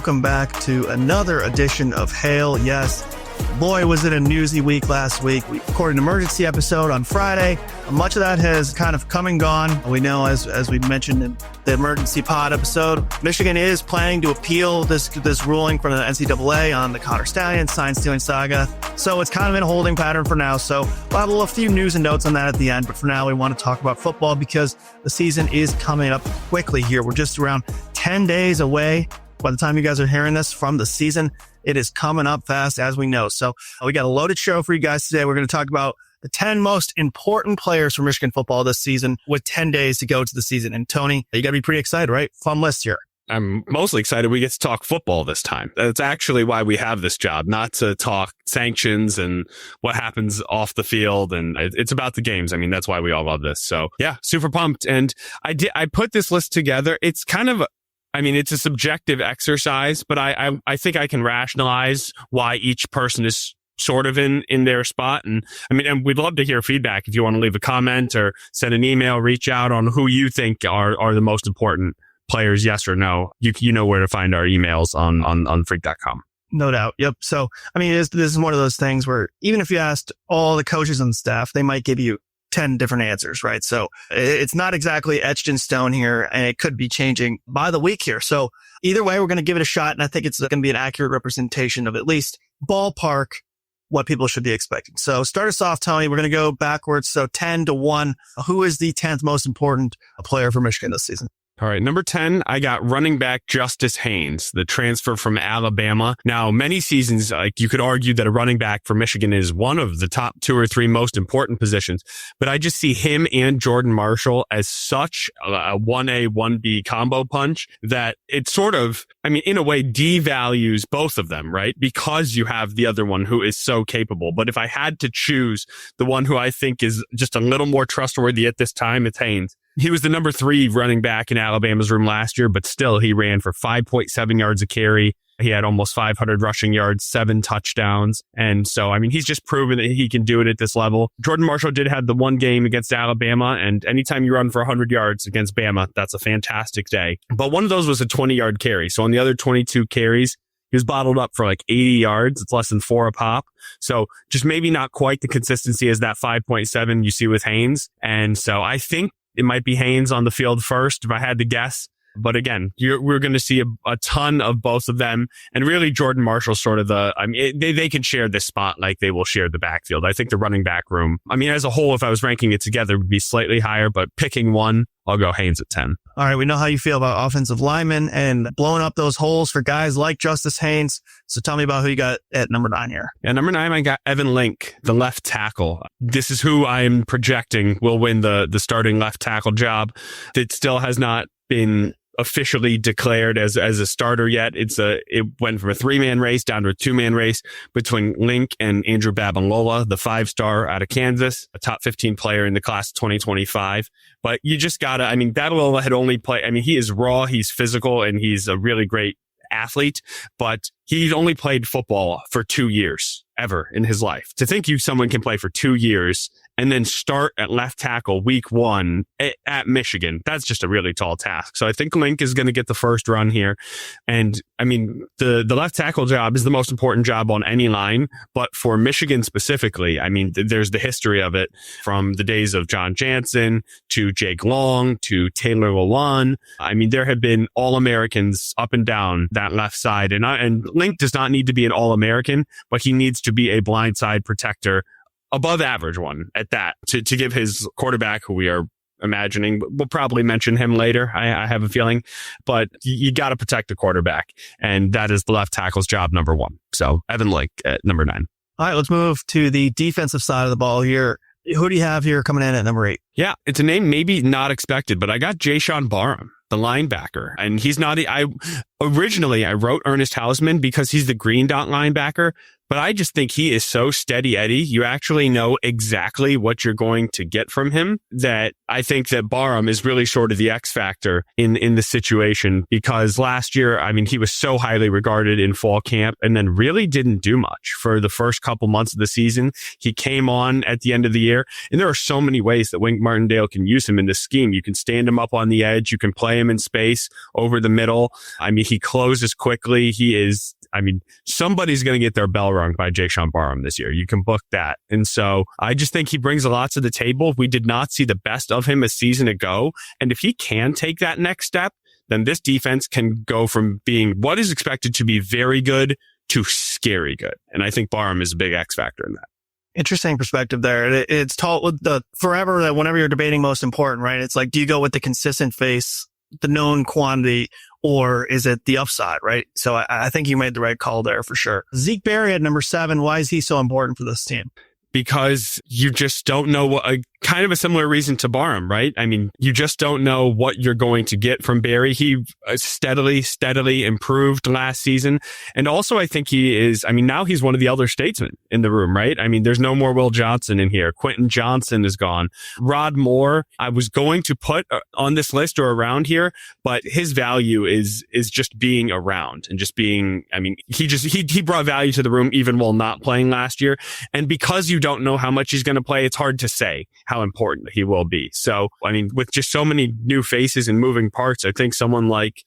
welcome back to another edition of Hail Yes. Boy, was it a newsy week last week. We recorded an emergency episode on Friday. Much of that has kind of come and gone. We know, as we mentioned in the emergency pod episode, Michigan is planning to appeal this ruling from the NCAA on the Connor Stalions-sign-stealing saga. So it's kind of in a holding pattern for now. So we'll have a few news and notes on that at the end. But for now, we want to talk about football because the season is coming up quickly here. We're just around 10 days away by the time you guys are hearing this from the season. It is coming up fast, as we know. So we got a loaded show for you guys today. We're going to talk about the 10 most important players for Michigan football this season with 10 days to go to the season. And Tony, you got to be pretty excited, right? Fun list here. I'm mostly excited we get to talk football this time. That's actually why we have this job, not to talk sanctions and what happens off the field. And it's about the games. I mean, that's why we all love this. So yeah, super pumped. And I put this list together. It's kind of, it's a subjective exercise, but I think I can rationalize why each person is sort of in their spot. And we'd love to hear feedback. If you want to leave a comment or send an email, reach out on who you think are the most important players, yes or no. You know where to find our emails on freak.com. No doubt. Yep. So, this is one of those things where even if you asked all the coaches and staff, they might give you 10 different answers, right? So it's not exactly etched in stone here, and it could be changing by the week here. So either way, we're going to give it a shot, and I think it's going to be an accurate representation of at least ballpark what people should be expecting. So start us off, Tony. We're going to go backwards. So 10 to 1. Who is the 10th most important player for Michigan this season? All right, number 10, I got running back Justice Haynes, the transfer from Alabama. Now, many seasons, you could argue that a running back for Michigan is one of the top 2 or 3 most important positions, but I just see him and Jordan Marshall as such a 1A, 1B combo punch that it sort of, in a way, devalues both of them, right? Because you have the other one who is so capable. But if I had to choose the one who I think is just a little more trustworthy at this time, it's Haynes. He was the number 3 running back in Alabama's room last year, but still he ran for 5.7 yards a carry. He had almost 500 rushing yards, 7 touchdowns. And so, he's just proven that he can do it at this level. Jordan Marshall did have the one game against Alabama, and anytime you run for 100 yards against Bama, that's a fantastic day. But one of those was a 20-yard carry. So on the other 22 carries, he was bottled up for 80 yards. It's less than 4 a pop. So just maybe not quite the consistency as that 5.7 you see with Haynes. And so I think it might be Haynes on the field first, if I had to guess. But again, we're going to see a ton of both of them. And really, Jordan Marshall's sort of they can share this spot like they will share the backfield. I think the running back room, as a whole, if I was ranking it together, would be slightly higher. But picking one, I'll go Haynes at 10. All right, we know how you feel about offensive linemen and blowing up those holes for guys like Justice Haynes. So tell me about who you got at number 9 here. Yeah, number 9, I got Evan Link, the left tackle. This is who I'm projecting will win the starting left tackle job. It still has not been officially declared as a starter yet. It went from a 3-man race down to a 2-man race between Link and Andrew Babalola, the 5-star out of Kansas, a top 15 player in the class of 2025. But you just gotta, Babalola had only played, he is raw, he's physical, and he's a really great athlete, but he's only played football for 2 years ever in his life. To think someone can play for 2 years and then start at left tackle week 1 at Michigan, that's just a really tall task. So I think Link is going to get the first run here. And the left tackle job is the most important job on any line, but for Michigan specifically, there's the history of it from the days of John Jansen to Jake Long to Taylor Lewan. There have been All-Americans up and down that left side. And Link does not need to be an All-American, but he needs to be a blindside protector, above average one at that, to give his quarterback, who we are imagining, we'll probably mention him later, I have a feeling, but you got to protect the quarterback, and that is the left tackle's job number 1. So Evan Lake at number 9. All right, let's move to the defensive side of the ball here. Who do you have here coming in at number 8? Yeah, it's a name maybe not expected, but I got Jayshon Barham, the linebacker. And he's not, originally I wrote Ernest Hausman because he's the green dot linebacker, but I just think he is so steady Eddie. You actually know exactly what you're going to get from him, that I think that Barham is really sort of the X factor in the situation, because last year, I mean, he was so highly regarded in fall camp and then really didn't do much for the first couple months of the season. He came on at the end of the year, and there are so many ways that Wink Martindale can use him in this scheme. You can stand him up on the edge. You can play him in space over the middle. I mean, he closes quickly. Somebody's going to get their bell rung by Jayshawn Barham this year. You can book that. And so I just think he brings a lot to the table. We did not see the best of him a season ago. And if he can take that next step, then this defense can go from being what is expected to be very good to scary good. And I think Barham is a big X factor in that. Interesting perspective there. It's taught with the forever that whenever you're debating most important, right? It's like, do you go with the consistent face, the known quantity, or is it the upside, right? So I think you made the right call there for sure. Zeke Berry at number 7. Why is he so important for this team? Because you just don't know what kind of a similar reason to Barham, right? I mean, you just don't know what you're going to get from Berry. He steadily improved last season. And also I think now he's one of the elder statesmen in the room, right? I mean, there's no more Will Johnson in here. Quentin Johnson is gone. Rod Moore, I was going to put on this list or around here, but his value is just being around and just being, I mean, he brought value to the room even while not playing last year. And because you don't know how much he's going to play, it's hard to say how important he will be. So, I mean, with just so many new faces and moving parts, I think someone like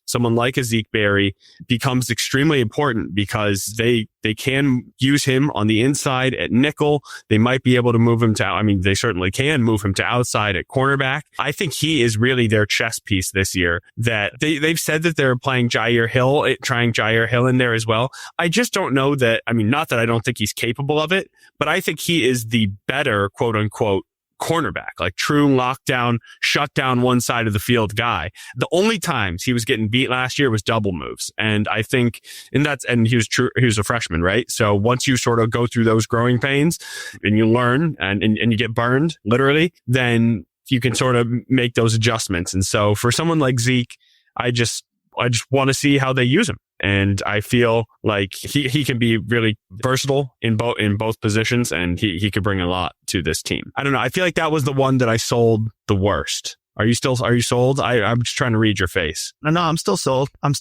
a Zeke Berry becomes extremely important, because they can use him on the inside at nickel. They might be able to move him they certainly can move him to outside at cornerback. I think he is really their chess piece this year, that they've said that they're playing trying Jair Hill in there as well. I just don't know that, not that I don't think he's capable of it, but I think he is the better quote unquote cornerback, like true lockdown, shut down one side of the field guy. The only times he was getting beat last year was double moves. And I think, and he was a freshman, right? So once you sort of go through those growing pains and you learn and you get burned literally, then you can sort of make those adjustments. And so for someone like Zeke, I just want to see how they use him. And I feel like he can be really versatile in both positions, and he could bring a lot to this team. I don't know. I feel like that was the one that I sold the worst. Are you sold? I'm just trying to read your face. No, I'm still sold. Okay,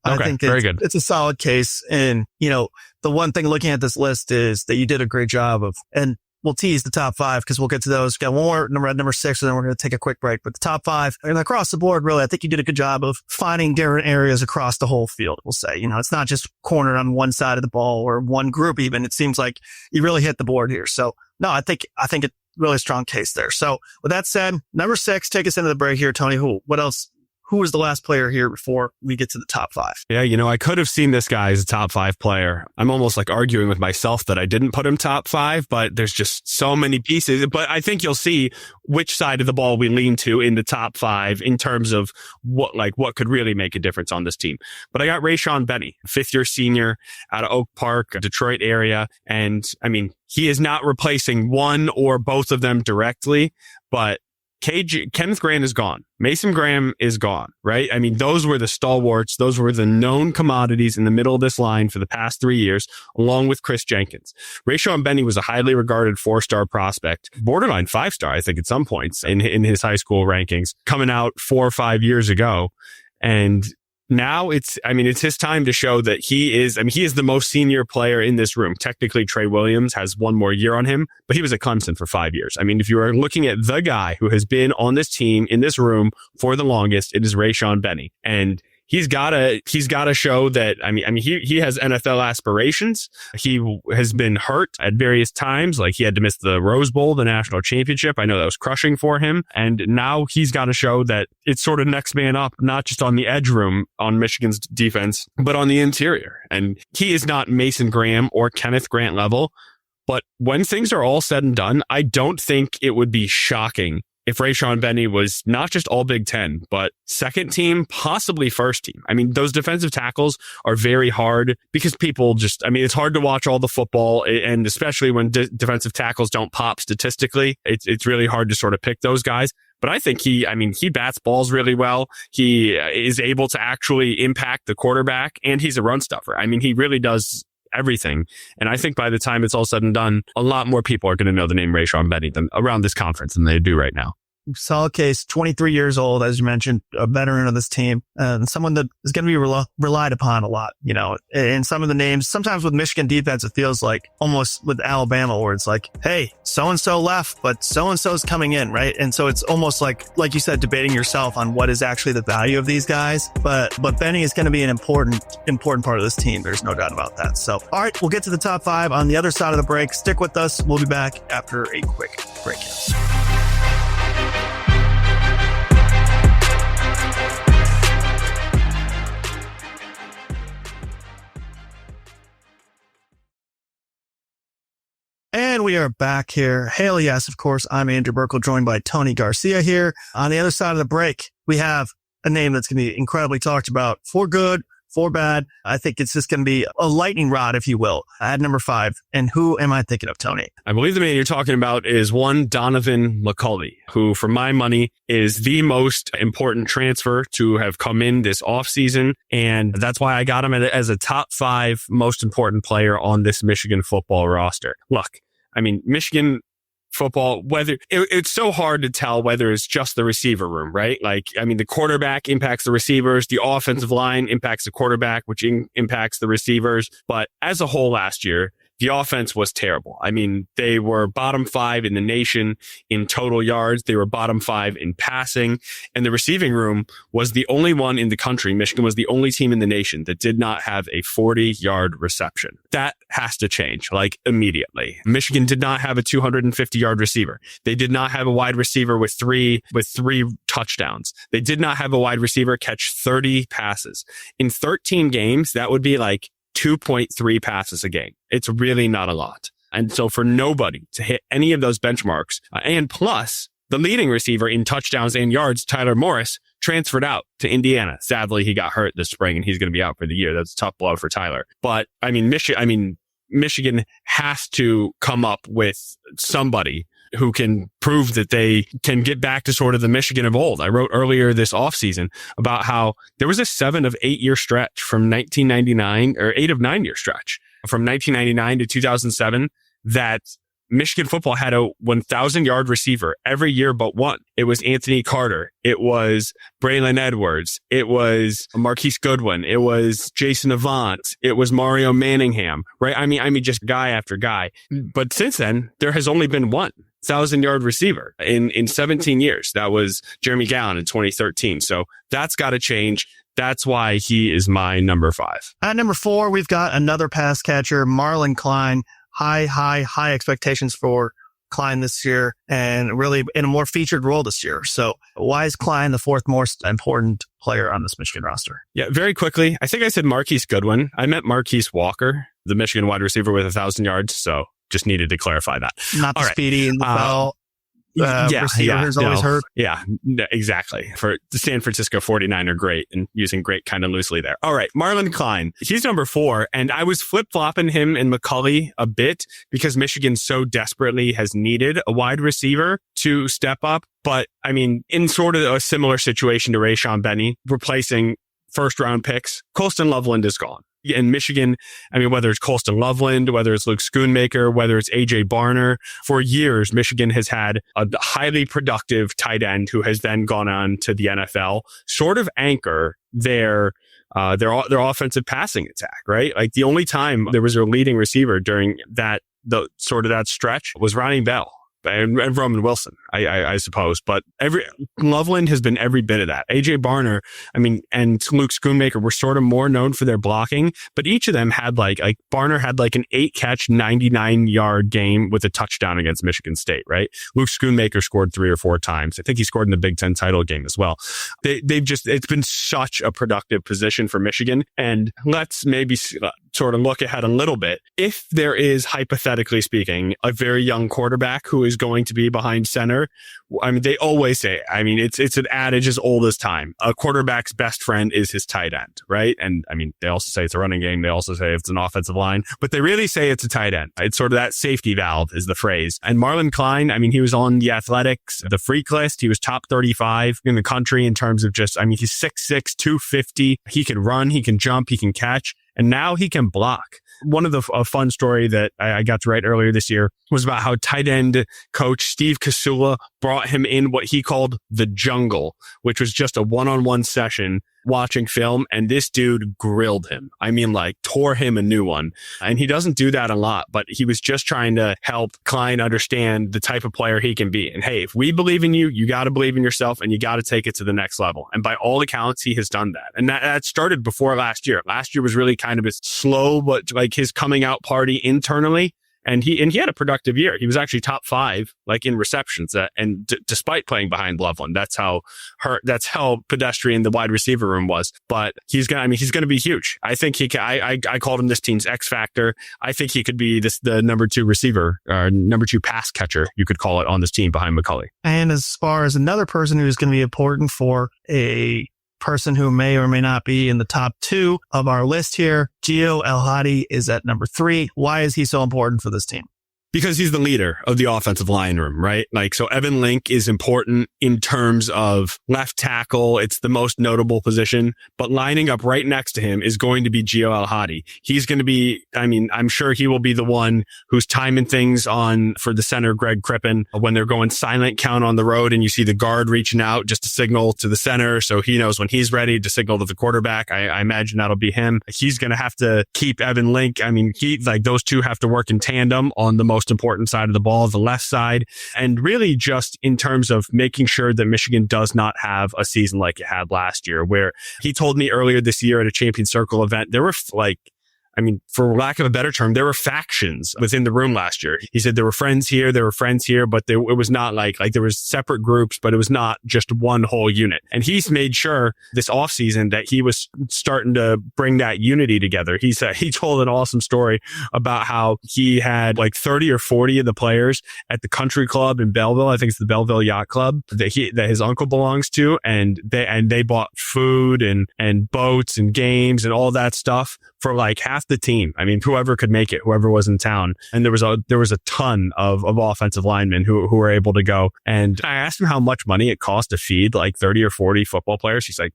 I think very good. It's a solid case. And, the one thing looking at this list is that you did a great job of, and we'll tease the top 5 because we'll get to those. We've got one more number 6, and then we're going to take a quick break. But the top 5, and across the board, really, I think you did a good job of finding different areas across the whole field, we'll say. It's not just cornered on one side of the ball or one group even. It seems like you really hit the board here. So, no, I think it's really a strong case there. So, with that said, number 6, take us into the break here, Tony. What else? Who was the last player here before we get to the top 5? Yeah, I could have seen this guy as a top 5 player. I'm almost like arguing with myself that I didn't put him top 5, but there's just so many pieces. But I think you'll see which side of the ball we lean to in the top 5 in terms of what could really make a difference on this team. But I got Rayshawn Benny, 5th-year senior out of Oak Park, Detroit area. And he is not replacing one or both of them directly, but Kenneth Grant is gone. Mason Graham is gone, right? Those were the stalwarts. Those were the known commodities in the middle of this line for the past 3 years, along with Chris Jenkins. Rayshawn Benny was a highly regarded 4-star prospect, borderline 5-star, I think, at some points in his high school rankings, coming out 4 or 5 years ago. And now it's his time to show that he is the most senior player in this room. Technically, Trey Williams has one more year on him, but he was at Clemson for 5 years. If you are looking at the guy who has been on this team in this room for the longest, it is Rayshawn Benny. And he's gotta show that, he has NFL aspirations. He has been hurt at various times. Like he had to miss the Rose Bowl, the national championship. I know that was crushing for him. And now he's got to show that it's sort of next man up, not just on the edge room on Michigan's defense, but on the interior. And he is not Mason Graham or Kenneth Grant level. But when things are all said and done, I don't think it would be shocking if Rayshawn Benny was not just all Big Ten, but second team, possibly first team. Those defensive tackles are very hard because people just, it's hard to watch all the football, and especially when defensive tackles don't pop statistically, it's really hard to sort of pick those guys. But I think he bats balls really well. He is able to actually impact the quarterback, and he's a run stuffer. He really does everything. And I think by the time it's all said and done, a lot more people are going to know the name Rayshon Benny than around this conference than they do right now. Solid case, 23 years old, as you mentioned, a veteran of this team, and someone that is going to be relied upon a lot, and some of the names, sometimes with Michigan defense, it feels like almost with Alabama, where it's like, hey, so-and-so left, but so-and-so's coming in, right? And so it's almost like you said, debating yourself on what is actually the value of these guys. But Benny is going to be an important part of this team. There's no doubt about that. So, all right, we'll get to the top 5 on the other side of the break. Stick with us. We'll be back after a quick break. And we are back here. Hail yes, of course. I'm Andrew Burkle, joined by Tony Garcia here. On the other side of the break, we have a name that's going to be incredibly talked about for good, for bad. I think it's just going to be a lightning rod, if you will, at number 5. And who am I thinking of, Tony? I believe the man you're talking about is one Donovan McCulley, who, for my money, is the most important transfer to have come in this offseason. And that's why I got him as a top 5 most important player on this Michigan football roster. Look, I mean, Michigan football, it's so hard to tell whether it's just the receiver room, right? Like, I mean, the quarterback impacts the receivers, the offensive line impacts the quarterback, which impacts the receivers. But as a whole last year, the offense was terrible. I mean, they were bottom 5 in the nation in total yards. They were bottom 5 in passing. And the receiving room was the only one in the country. Michigan was the only team in the nation that did not have a 40-yard reception. That has to change, like, immediately. Michigan did not have a 250-yard receiver. They did not have a wide receiver with three touchdowns. They did not have a wide receiver catch 30 passes. In 13 games, that would be like 2.3 passes a game. It's really not a lot. And so for nobody to hit any of those benchmarks, and plus the leading receiver in touchdowns and yards, Tyler Morris, transferred out to Indiana. Sadly, he got hurt this spring and he's going to be out for the year. That's a tough blow for Tyler. But I mean, Michigan has to come up with somebody who can prove that they can get back to sort of the Michigan of old. I wrote earlier this offseason about how there was a 7 of 8 year stretch from 1999, or 8 of 9 year stretch from 1999 to 2007 that Michigan football had a 1,000-yard receiver every year but one. It was Anthony Carter. It was Braylon Edwards. It was Marquise Goodwin. It was Jason Avant. It was Mario Manningham, right? I mean, just guy after guy. But since then, there has only been one 1,000-yard receiver in 17 years. That was Jeremy Gallen in 2013. So that's got to change. That's why he is my number 5. At number 4, we've got another pass catcher, Marlon Klein. High expectations for Klein this year, and really in a more featured role this year. So why is Klein the 4th most important player on this Michigan roster? Yeah, very quickly, I think I said Marquise Goodwin. I meant Marquise Walker, the Michigan wide receiver with 1,000 yards. So just needed to clarify that. Not the speedy in the bell. Receiver who's always hurt. Yeah, exactly. For the San Francisco 49er, great, and using great kind of loosely there. All right, Marlon Klein. He's number 4, and I was flip-flopping him and McCulley a bit because Michigan so desperately has needed a wide receiver to step up. But, I mean, in sort of a similar situation to Rayshon Benny, replacing first-round picks, Colston Loveland is gone. In Michigan, I mean, whether it's Colston Loveland, whether it's Luke Schoonmaker, whether it's AJ Barner, for years, Michigan has had a highly productive tight end who has then gone on to the NFL, sort of anchor their offensive passing attack, right? Like the only time there was a leading receiver during that stretch was Ronnie Bell. And Roman Wilson, I suppose. But Loveland has been every bit of that. AJ Barner, I mean, and Luke Schoonmaker were sort of more known for their blocking, but each of them had like Barner had like an 8-catch, 99-yard game with a touchdown against Michigan State, right? Luke Schoonmaker scored 3 or 4 times. I think he scored in the Big Ten title game as well. It's been such a productive position for Michigan. And let's maybe sort of look ahead a little bit. If there is, hypothetically speaking, a very young quarterback who is going to be behind center, I mean, they always say, I mean, it's an adage as old as time. A quarterback's best friend is his tight end, right? And I mean, they also say it's a running game. They also say it's an offensive line, but they really say it's a tight end. It's sort of that safety valve is the phrase. And Marlon Klein, I mean, he was on the Athletics, the freak list. He was top 35 in the country in terms of just, I mean, he's 6'6", 250. He can run, he can jump, he can catch. And now he can block. One of a fun story that I got to write earlier this year was about how tight end coach Steve Kasula brought him in what he called the jungle, which was just a one-on-one session watching film, and this dude grilled him. I mean, like, tore him a new one. And he doesn't do that a lot, but he was just trying to help Klein understand the type of player he can be. And hey, if we believe in you, you got to believe in yourself, and you got to take it to the next level. And by all accounts, he has done that. And that started before last year. Last year was really kind of a slow, but like his coming out party internally. And he had a productive year. He was actually top 5, like in receptions. Despite playing behind Loveland, that's how pedestrian the wide receiver room was. But he's going to be huge. I think I called him this team's X factor. I think he could be the number 2 receiver, or number 2 pass catcher, you could call it, on this team behind McCulley. And as far as another person who's going to be important for a person who may or may not be in the top 2 of our list here, Gio El-Hadi is at number 3. Why is he so important for this team? Because he's the leader of the offensive line room, right? Like, so Evan Link is important in terms of left tackle. It's the most notable position, but lining up right next to him is going to be Gio El-Hadi. He's going to be, I'm sure he will be the one who's timing things on for the center, Greg Crippen, when they're going silent count on the road and you see the guard reaching out just to signal to the center. So he knows when he's ready to signal to the quarterback. I imagine that'll be him. He's going to have to keep Evan Link. Those two have to work in tandem on the most important side of the ball, the left side, and really just in terms of making sure that Michigan does not have a season like it had last year, where he told me earlier this year at a Champion Circle event, there were for lack of a better term, there were factions within the room last year. He said there were friends here, but it was not like there was separate groups, but it was not just one whole unit. And he's made sure this offseason that he was starting to bring that unity together. He said, he told an awesome story about how he had like 30 or 40 of the players at the country club in Belleville. I think it's the Belleville Yacht Club that his uncle belongs to. And they bought food and boats and games and all that stuff for like half the team. Whoever could make it, whoever was in town. And there was a ton of offensive linemen who were able to go. And I asked him how much money it cost to feed like 30 or 40 football players. He's like,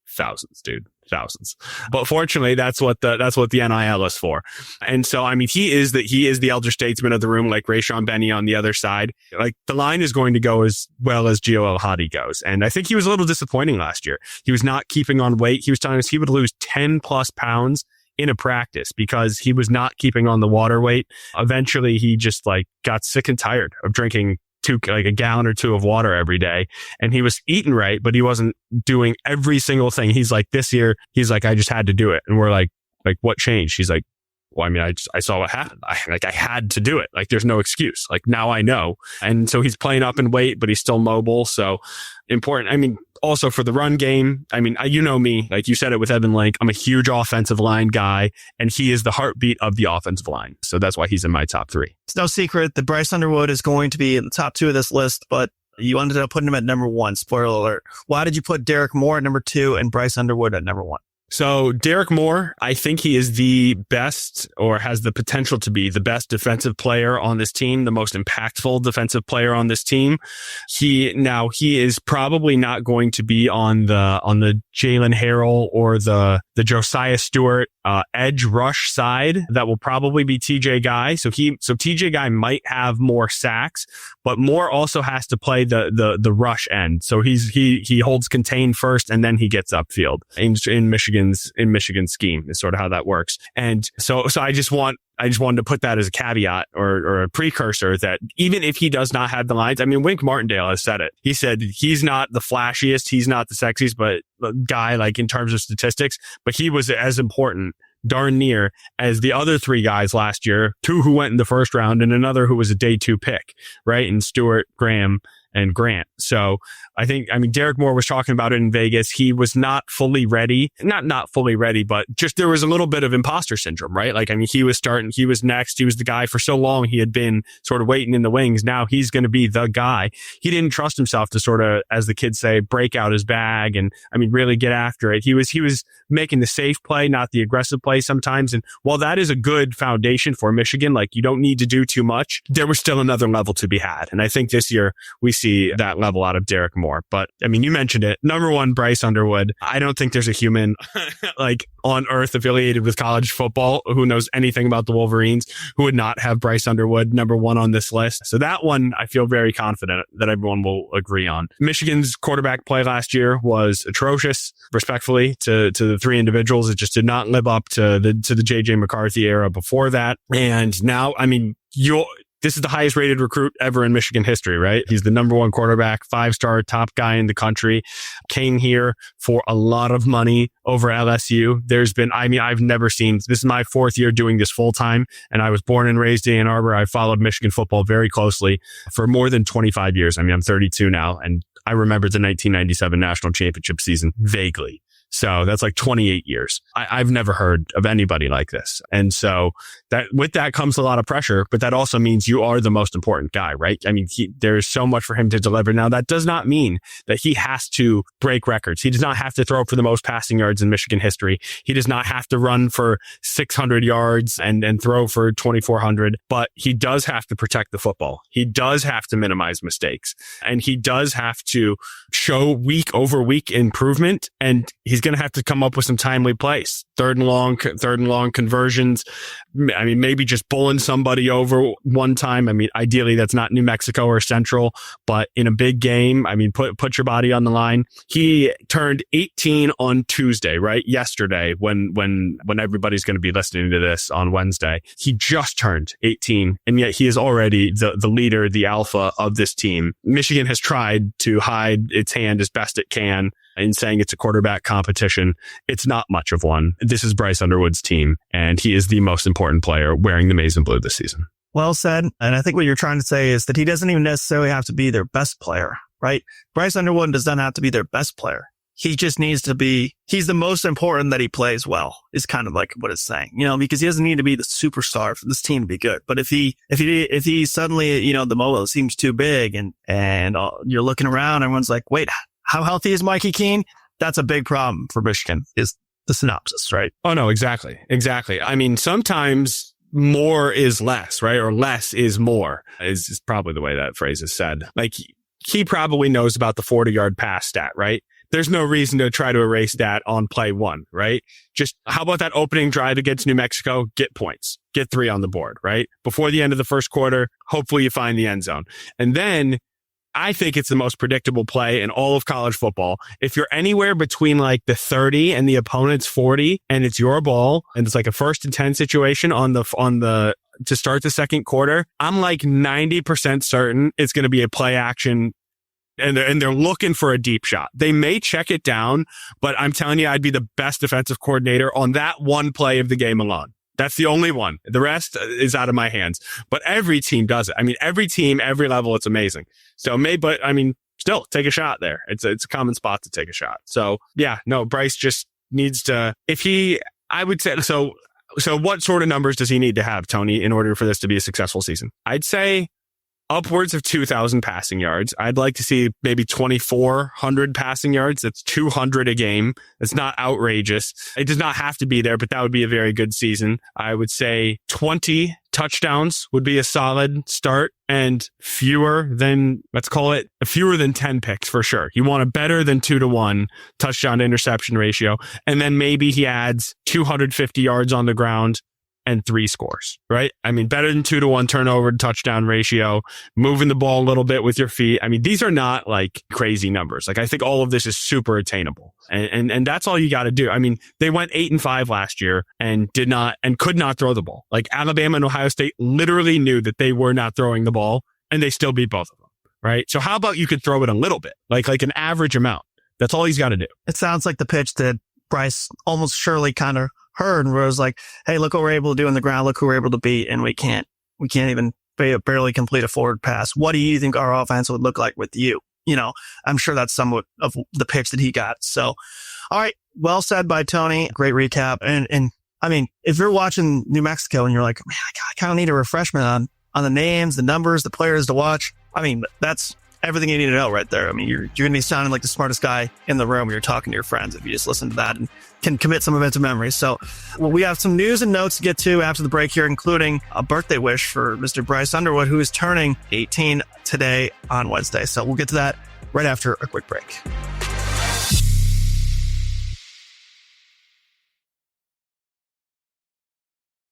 thousands, dude. Thousands. But fortunately, that's what the NIL is for. And so, he is the elder statesman of the room, like Rayshon Benny on the other side. Like, the line is going to go as well as Gio El-Hadi goes. And I think he was a little disappointing last year. He was not keeping on weight. He was telling us he would lose 10 plus pounds in a practice because he was not keeping on the water weight. Eventually, he just got sick and tired of drinking a gallon or 2 of water every day. And he was eating right, but he wasn't doing every single thing. He's like, this year, he's like, I just had to do it. And we're like, what changed? He's like, well, I saw what happened. I had to do it. There's no excuse. Now I know. And so he's playing up in weight, but he's still mobile. So important. Also for the run game, you know me, like you said it with Evan Link, I'm a huge offensive line guy, and he is the heartbeat of the offensive line. So that's why he's in my top 3. It's no secret that Bryce Underwood is going to be in the top 2 of this list, but you ended up putting him at number 1. Spoiler alert. Why did you put Derek Moore at number 2 and Bryce Underwood at number 1? So Derek Moore, I think he is the best, or has the potential to be the best defensive player on this team, the most impactful defensive player on this team. He is probably not going to be on the Jalen Harrell or the Josiah Stewart edge rush side. That will probably be TJ Guy. So TJ Guy might have more sacks, but Moore also has to play the rush end. So he holds contain first, and then he gets upfield in Michigan's scheme is sort of how that works. And so I just wanted to put that as a caveat or a precursor that even if he does not have the lines, Wink Martindale has said it. He said he's not the flashiest, he's not the sexiest, but guy in terms of statistics, but he was as important, darn near, as the other 3 guys last year, 2 who went in the first round and another who was a day 2 pick, right? And Stewart, Graham, and Grant. So I think, Derek Moore was talking about it in Vegas. He was not fully ready, not fully ready, but just there was a little bit of imposter syndrome, right? He was starting, he was next. He was the guy for so long. He had been sort of waiting in the wings. Now he's going to be the guy. He didn't trust himself to sort of, as the kids say, break out his bag and, really get after it. He was making the safe play, not the aggressive play sometimes. And while that is a good foundation for Michigan, you don't need to do too much, there was still another level to be had. And I think this year we see see that level out of Derek Moore. But I mean, you mentioned it. Number one, Bryce Underwood. I don't think there's a human like on earth affiliated with college football who knows anything about the Wolverines who would not have Bryce Underwood number one on this list. So that one, I feel very confident that everyone will agree on. Michigan's quarterback play last year was atrocious, respectfully, to the three individuals. It just did not live up to the JJ McCarthy era before that. And now, I mean, this is the highest rated recruit ever in Michigan history, right? He's the number one quarterback, 5-star top guy in the country. Came here for a lot of money over LSU. I've never seen, this is my 4th year doing this full time. And I was born and raised in Ann Arbor. I followed Michigan football very closely for more than 25 years. I mean, I'm 32 now, and I remember the 1997 national championship season vaguely. So that's like 28 years. I've never heard of anybody like this. And so with that comes a lot of pressure, but that also means you are the most important guy, right? I mean, there's so much for him to deliver. Now, that does not mean that he has to break records. He does not have to throw for the most passing yards in Michigan history. He does not have to run for 600 yards and throw for 2,400, but he does have to protect the football. He does have to minimize mistakes, and he does have to show week over week improvement. And he's going to have to come up with some timely plays, third and long conversions. I mean, maybe just pulling somebody over one time. I mean, ideally that's not New Mexico or Central, but in a big game, I mean, put your body on the line. He turned 18 on Tuesday, right? Yesterday, when everybody's going to be listening to this on Wednesday. He just turned 18, and yet he is already the leader, the alpha of this team. Michigan has tried to hide its hand as best it can in saying it's a quarterback competition. It's not much of one. This is Bryce Underwood's team, and he is the most important player wearing the maize and blue this season. Well said. And I think what you're trying to say is that he doesn't even necessarily have to be their best player, right? Bryce Underwood does not have to be their best player. He just needs to be, he's the most important that he plays well, is kind of like what it's saying, because he doesn't need to be the superstar for this team to be good. But if he suddenly, the mobile seems too big and you're looking around, everyone's like, wait, how healthy is Mikey Keene? That's a big problem for Michigan, is the synopsis, right? Oh, no, exactly. I mean, sometimes more is less, right? Or less is more is probably the way that phrase is said. Like, he probably knows about the 40-yard pass stat, right? There's no reason to try to erase that on play one, right? Just how about that opening drive against New Mexico? Get points, get 3 on the board, right? Before the end of the first quarter, hopefully you find the end zone. And then I think it's the most predictable play in all of college football. If you're anywhere between like the 30 and the opponent's 40 and it's your ball and it's like a 1st and 10 situation to start the second quarter, I'm like 90% certain it's going to be a play action. And they're looking for a deep shot. They may check it down, but I'm telling you, I'd be the best defensive coordinator on that one play of the game alone. That's the only one. The rest is out of my hands. But every team does it. I mean, every team, every level, it's amazing. So still take a shot there. It's a common spot to take a shot. So yeah, no, Bryce just needs to, I would say, so what sort of numbers does he need to have, Tony, in order for this to be a successful season? I'd say upwards of 2,000 passing yards. I'd like to see maybe 2,400 passing yards. That's 200 a game. It's not outrageous. It does not have to be there, but that would be a very good season. I would say 20 touchdowns would be a solid start, and fewer than 10 picks for sure. You want a better than 2-to-1 touchdown to interception ratio. And then maybe he adds 250 yards on the ground and 3 scores, right? I mean, better than 2-to-1 turnover to touchdown ratio, moving the ball a little bit with your feet. I mean, these are not like crazy numbers. Like, I think all of this is super attainable. And that's all you got to do. I mean, they went 8-5 last year and could not throw the ball. Like, Alabama and Ohio State literally knew that they were not throwing the ball, and they still beat both of them, right? So how about you could throw it a little bit, like an average amount? That's all he's got to do. It sounds like the pitch that Bryce almost surely kind of heard, where it was like, hey, look what we're able to do on the ground. Look who we're able to beat. And we can't even barely complete a forward pass. What do you think our offense would look like with you? I'm sure that's somewhat of the pitch that he got. So, all right. Well said by Tony. Great recap. And I mean, if you're watching New Mexico and you're like, man, I kind of need a refreshment on the names, the numbers, the players to watch. I mean, that's everything you need to know right there. I mean, you're going to be sounding like the smartest guy in the room when you're talking to your friends if you just listen to that and can commit some of it to memory. So we have some news and notes to get to after the break here, including a birthday wish for Mr. Bryce Underwood, who is turning 18 today on Wednesday. So we'll get to that right after a quick break.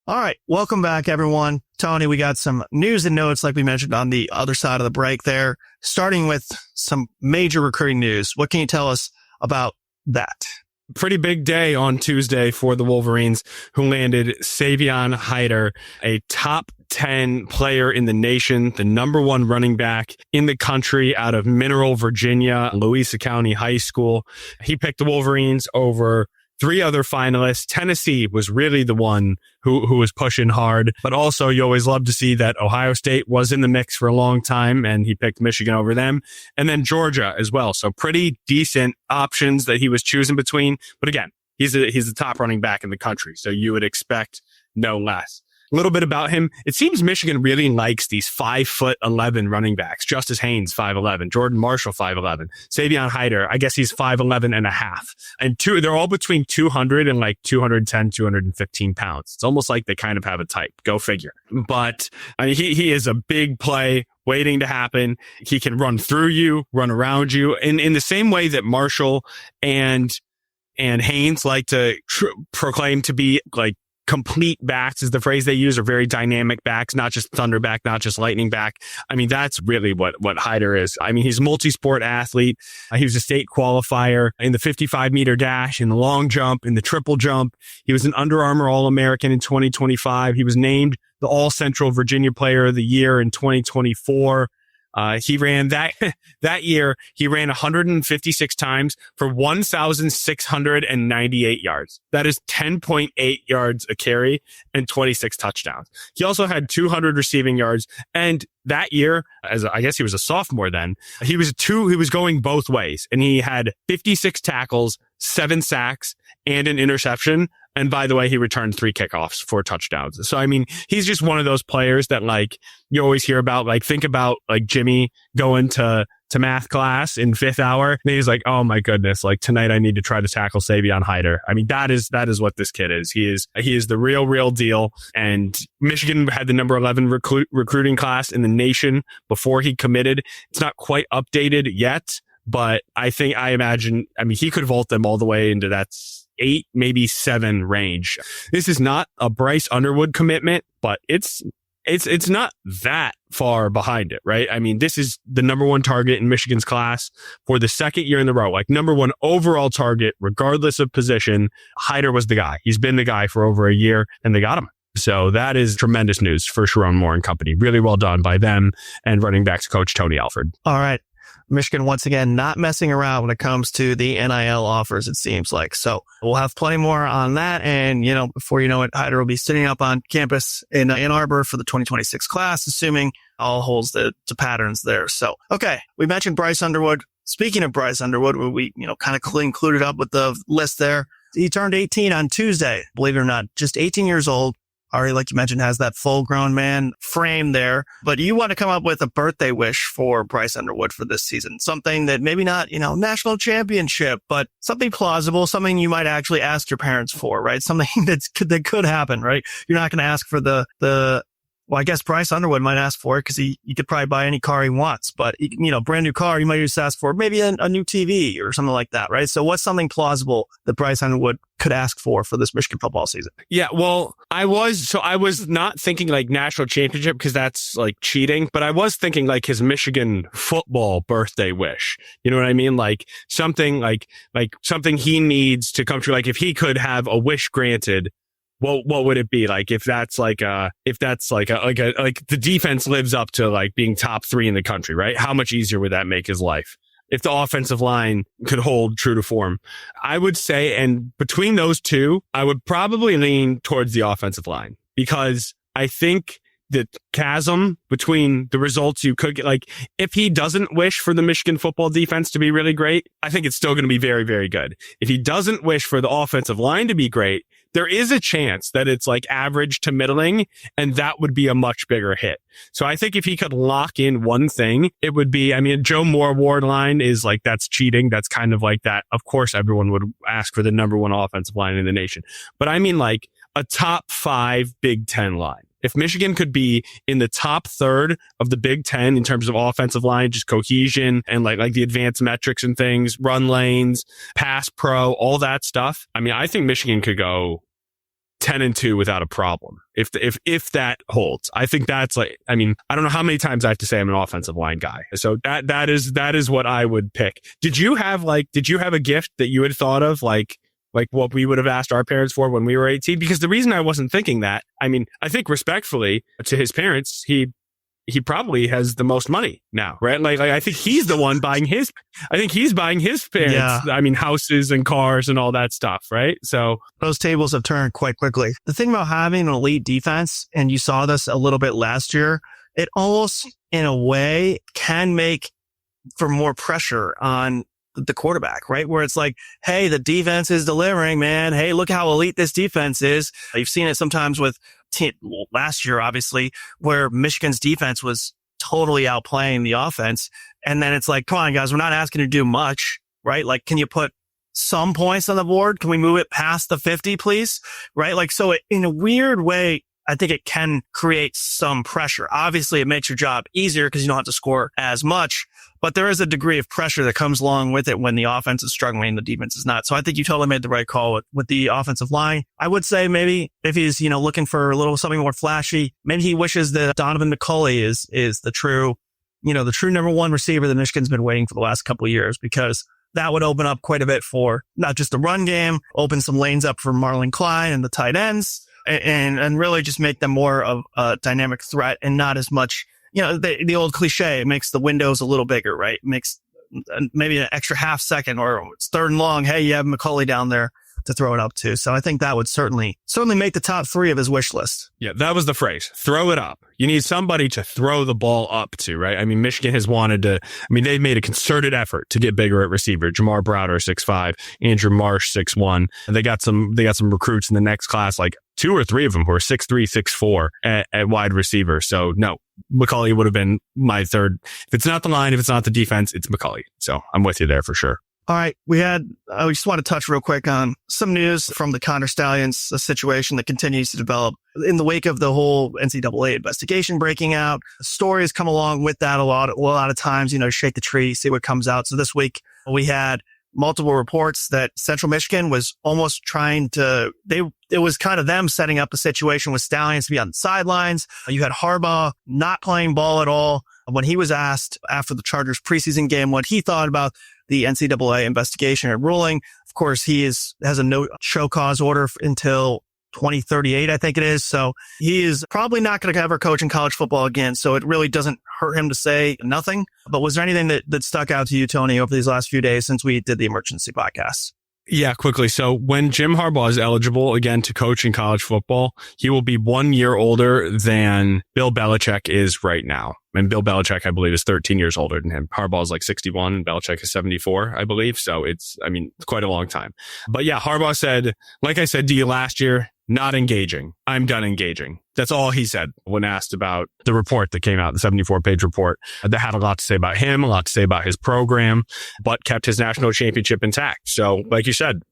All right. Welcome back, everyone. Tony, we got some news and notes like we mentioned on the other side of the break there, starting with some major recruiting news. What can you tell us about that? Pretty big day on Tuesday for the Wolverines, who landed Savion Hiter, a top 10 player in the nation, the number one running back in the country out of Mineral, Virginia, Louisa County High School. He picked the Wolverines over 3 other finalists. Tennessee was really the one who was pushing hard, but also you always love to see that Ohio State was in the mix for a long time and he picked Michigan over them, and then Georgia as well. So pretty decent options that he was choosing between. But again, he's the top running back in the country, so you would expect no less. A little bit about him. It seems Michigan really likes these 5'11" running backs. Justice Haynes, 5'11", Jordan Marshall, 5'11", Savion Hiter, I guess he's 5'11 and a half. And they're all between 200 and like 210, 215 pounds. It's almost like they kind of have a type. Go figure. But I mean, he is a big play waiting to happen. He can run through you, run around you. And in the same way that Marshall and Haynes like to proclaim to be like complete backs is the phrase they use, are very dynamic backs, not just thunder back, not just lightning back. I mean, that's really what Hiter is. I mean, he's a multi-sport athlete. He was a state qualifier in the 55-meter dash, in the long jump, in the triple jump. He was an Under Armour All-American in 2025. He was named the All-Central Virginia Player of the Year in 2024. He ran that year, he ran 156 times for 1,698 yards. That is 10.8 yards a carry and 26 touchdowns. He also had 200 receiving yards. And that year, I guess he was a sophomore then, he was going both ways, and he had 56 tackles, 7 sacks, and an interception. And by the way, he returned 3 kickoffs, 4 touchdowns. So, I mean, he's just one of those players that like you always hear about, like think about like Jimmy going to math class in 5th hour. And he's like, oh my goodness, like tonight I need to try to tackle Savion Hiter. I mean, that is what this kid is. He is the real deal. And Michigan had the number 11 recruiting class in the nation before he committed. It's not quite updated yet, but I imagine, he could vault them all the way into that 8, maybe 7 range. This is not a Bryce Underwood commitment, but it's not that far behind it, right? I mean, this is the number 1 target in Michigan's class for the 2nd year in a row, like number 1 overall target, regardless of position. Hiter was the guy. He's been the guy for over a year, and they got him. So that is tremendous news for Sharon Moore and company. Really well done by them and running backs coach Tony Alford. All right. Michigan, once again, not messing around when it comes to the NIL offers, it seems like. So we'll have plenty more on that. And, before you know it, Hiter will be sitting up on campus in Ann Arbor for the 2026 class, assuming all holds to patterns there. So, okay, we mentioned Bryce Underwood. Speaking of Bryce Underwood, we kind of included up with the list there. He turned 18 on Tuesday, believe it or not, just 18 years old. Already, like you mentioned, has that full-grown man frame there. But you want to come up with a birthday wish for Bryce Underwood for this season. Something that maybe not, national championship, but something plausible, something you might actually ask your parents for, right? Something that could happen, right? You're not going to ask for well, I guess Bryce Underwood might ask for it because he could probably buy any car he wants. But, brand new car, you might just ask for maybe a new TV or something like that, right? So what's something plausible that Bryce Underwood could ask for this Michigan football season? Yeah, well, I was not thinking like national championship because that's like cheating, but I was thinking like his Michigan football birthday wish. You know what I mean? Like something like something he needs to come true. Like if he could have a wish granted, what would it be? Like if that's like the defense lives up to like being top 3 in the country, right? How much easier would that make his life? If the offensive line could hold true to form, I would say, and between those two, I would probably lean towards the offensive line, because I think the chasm between the results you could get, like if he doesn't wish for the Michigan football defense to be really great, I think it's still going to be very, very good. If he doesn't wish for the offensive line to be great, there is a chance that it's like average to middling, and that would be a much bigger hit. So I think if he could lock in one thing, it would be, I mean, Joe Moore award line is like, that's cheating. That's kind of like that. Of course, everyone would ask for the number one offensive line in the nation. But I mean like a top 5 Big Ten line. If Michigan could be in the top third of the Big Ten in terms of offensive line, just cohesion and like the advanced metrics and things, run lanes, pass pro, all that stuff. I mean, I think Michigan could go 10-2 without a problem. If that holds, I think that's like, I mean, I don't know how many times I have to say I'm an offensive line guy. So that is what I would pick. Did you have a gift that you had thought of like what we would have asked our parents for when we were 18? Because the reason I wasn't thinking that, I mean, I think respectfully to his parents, he probably has the most money now, right? Like I think he's the one buying his parents, I mean, houses and cars and all that stuff, right? So those tables have turned quite quickly. The thing about having an elite defense, and you saw this a little bit last year, it almost in a way can make for more pressure on the quarterback, right? Where it's like, hey, the defense is delivering, man. Hey, look how elite this defense is. You've seen it sometimes with last year, obviously, where Michigan's defense was totally outplaying the offense. And then it's like, come on, guys, we're not asking you to do much, right? Like, can you put some points on the board? Can we move it past the 50, please? Right? Like, so in a weird way, I think it can create some pressure. Obviously, it makes your job easier because you don't have to score as much, but there is a degree of pressure that comes along with it when the offense is struggling and the defense is not. So I think you totally made the right call with the offensive line. I would say maybe if he's, looking for a little something more flashy, maybe he wishes that Donovan McCulley is the true number one receiver that Michigan's been waiting for the last couple of years, because that would open up quite a bit for not just the run game, open some lanes up for Marlon Klein and the tight ends, and really just make them more of a dynamic threat and not as much, the old cliche, it makes the windows a little bigger, right? It makes maybe an extra half second, or it's third and long. Hey, you have McCulley down there to throw it up to. So I think that would certainly make the top 3 of his wish list. Yeah, that was the phrase. Throw it up. You need somebody to throw the ball up to, right? I mean, Michigan has wanted to, they've made a concerted effort to get bigger at receiver. Jamar Browder, 6'5", Andrew Marsh, 6'1". And they got some recruits in the next class, like 2 or 3 of them who are 6'3", 6'4" at wide receiver. So no, McCulley would have been my third. If it's not the line, if it's not the defense, it's McCulley. So I'm with you there for sure. All right. We just want to touch real quick on some news from the Connor Stalions situation that continues to develop in the wake of the whole NCAA investigation breaking out. Stories come along with that a lot of times, shake the tree, see what comes out. So this week we had multiple reports that Central Michigan was almost trying to, it was kind of them setting up the situation with Stalions to be on the sidelines. You had Harbaugh not playing ball at all. When he was asked after the Chargers preseason game what he thought about the NCAA investigation and ruling, of course, he has a no show cause order until 2038, I think it is. So he is probably not going to ever coach in college football again. So it really doesn't hurt him to say nothing. But was there anything that stuck out to you, Tony, over these last few days since we did the emergency podcast? Yeah, quickly. So when Jim Harbaugh is eligible again to coach in college football, he will be 1 year older than Bill Belichick is right now. And Bill Belichick, I believe, is 13 years older than him. Harbaugh is like 61 and Belichick is 74, I believe. So it's quite a long time. But yeah, Harbaugh said, like I said to you last year, not engaging. I'm done engaging. That's all he said when asked about the report that came out, the 74-page report that had a lot to say about him, a lot to say about his program, but kept his national championship intact. So like you said,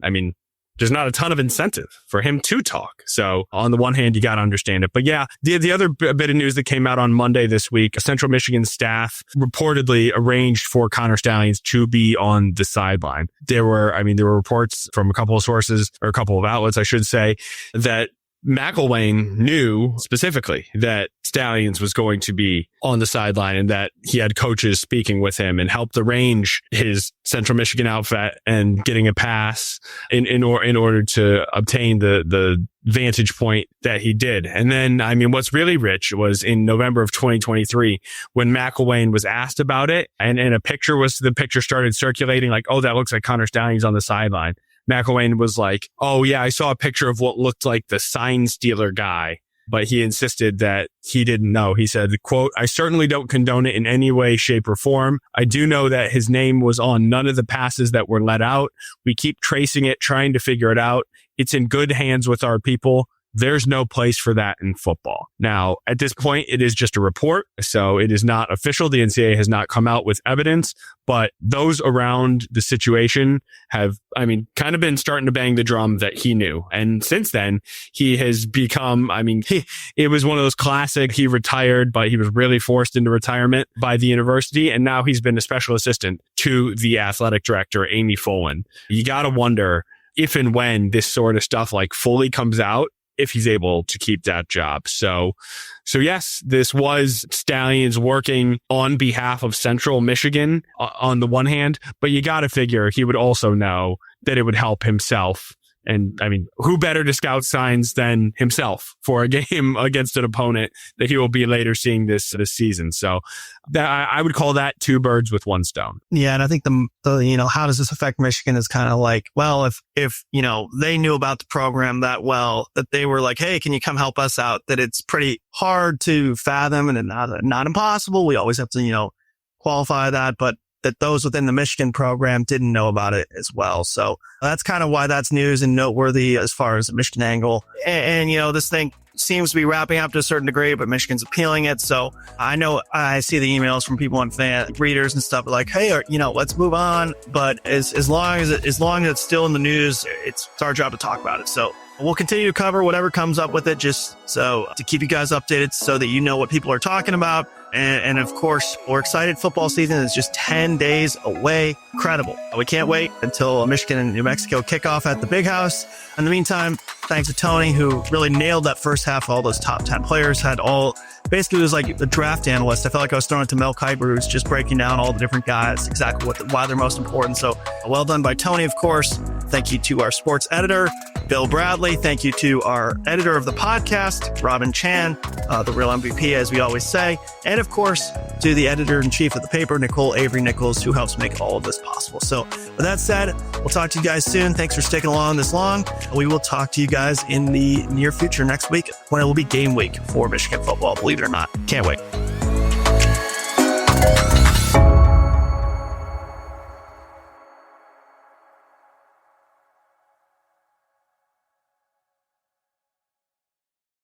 there's not a ton of incentive for him to talk. So on the one hand, you got to understand it. But yeah, the other bit of news that came out on Monday this week, Central Michigan staff reportedly arranged for Connor Stalions to be on the sideline. There were reports from a couple of sources, or a couple of outlets, I should say, that McElwain knew specifically that Stalions was going to be on the sideline and that he had coaches speaking with him and helped arrange his Central Michigan outfit and getting a pass in order to obtain the vantage point that he did. And then, what's really rich was in November of 2023 when McElwain was asked about it and the picture started circulating like, oh, that looks like Connor Stalions on the sideline. McElwain was like, oh yeah, I saw a picture of what looked like the sign stealer guy but he insisted that he didn't know. He said, quote, "I certainly don't condone it in any way, shape, or form. I do know that his name was on none of the passes that were let out. We keep tracing it, trying to figure it out. It's in good hands with our people. There's no place for that in football." Now, at this point, it is just a report, so it is not official. The NCAA has not come out with evidence, but those around the situation have, kind of been starting to bang the drum that he knew. And since then, he has become, it was one of those classic, he retired, but he was really forced into retirement by the university. And now he's been a special assistant to the athletic director, Amy Folin. You got to wonder if and when this sort of stuff like fully comes out, if he's able to keep that job. So yes, this was Stalions working on behalf of Central Michigan on the one hand, but you got to figure he would also know that it would help himself. And who better to scout signs than himself for a game against an opponent that he will be later seeing this season. So that, I would call that two birds with one stone. Yeah. And I think the how does this affect Michigan is kind of like, well, if they knew about the program that well, that they were like, hey, can you come help us out? That it's pretty hard to fathom and not impossible. We always have to, qualify that, but that those within the Michigan program didn't know about it as well. So that's kind of why that's news and noteworthy as far as the Michigan angle. And this thing seems to be wrapping up to a certain degree, but Michigan's appealing it. So I know I see the emails from people and readers and stuff like, hey, let's move on. But as long as it's still in the news, it's our job to talk about it. So we'll continue to cover whatever comes up with it, just so to keep you guys updated so that you know what people are talking about. And of course, we're excited. Football season is just 10 days away. Incredible. We can't wait until Michigan and New Mexico kick off at the Big House. In the meantime, thanks to Tony, who really nailed that first half. All those top 10 players basically it was like the draft analyst. I felt like I was throwing it to Mel Kiper, who's just breaking down all the different guys, exactly why they're most important. So well done by Tony, of course. Thank you to our sports editor, Bill Bradley. Thank you to our editor of the podcast, Robin Chan, the real MVP, as we always say. And of course, to the editor-in-chief of the paper, Nicole Avery Nichols, who helps make all of this possible. So with that said, we'll talk to you guys soon. Thanks for sticking along this long. We will talk to you guys in the near future next week when it will be game week for Michigan football. Believe it or not. Can't wait.